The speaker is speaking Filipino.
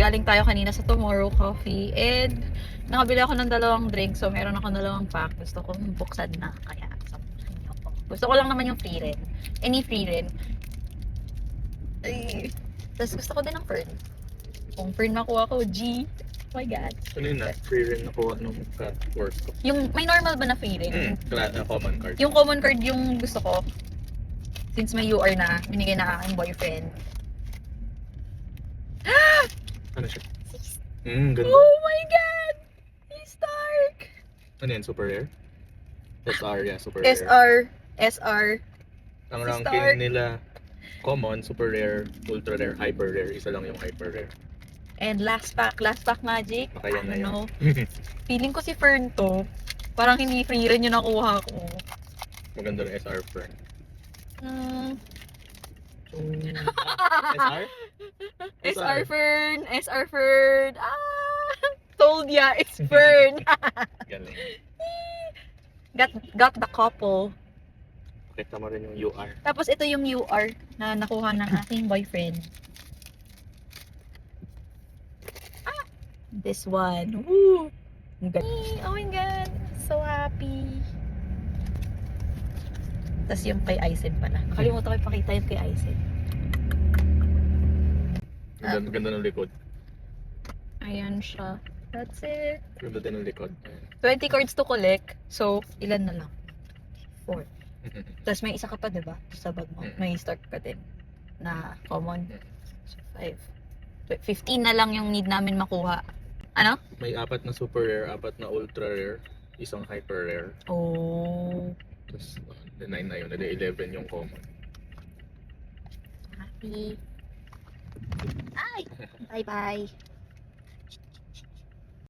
galing tayo kanina sa Tomorrow Coffee and nakabili ako ng 2 drink. So, meron ako 2 pack. Gusto ko buksan na. Kaya, sabukin niyo ako. Gusto ko lang naman yung free rin. Any free rin. Ay. Tapos gusto ko din ng fern. Kung fern makuha ko, G. Oh my God. Ano yun na? Free rin nakuha nung work ko. Yung, may normal ba na free rin? Common card. Yung common card yung gusto ko. Since may UR na, binigay na aking boyfriend. Ano siya? Ganda. Oh my God! He's dark! Ano yan? Super rare? SR, yeah. Super rare. SR. Ang si ranking Stark. nila, common, super rare, ultra rare, hyper rare. Isa lang yung hyper rare. And last pack magic. Baka yan na yan. Ano? Feeling ko si Fern to. Parang hindi free rin yung nakuha ko. Maganda ng SR friend. Hmm. SR? SR Fern! SR Fern! Ah! Told ya, it's Fern! Galing. got the couple. Pakita mo rin yung UR. Tapos ito yung UR na nakuha ng aking boyfriend. Ah! This one. Woo! Ang galing. Oh my God! So happy. Tapos yung kay Aizen pala. Nakalimutan ko ipakita yung kay Aizen. Ganda ng likod. Ayan siya. That's it. Ganda din ng likod. 20 cards to collect. So, ilan na lang? 4. Tapos may isa ka pa, diba? Sa bag mo. May start ka din. Na common. So, 5. 15 na lang yung need namin makuha. Ano? May 4 na super rare, 4 na ultra rare, isang hyper rare. Oh. Tapos, 9 na yun. 11 yung common. Happy. Ay! Bye-bye.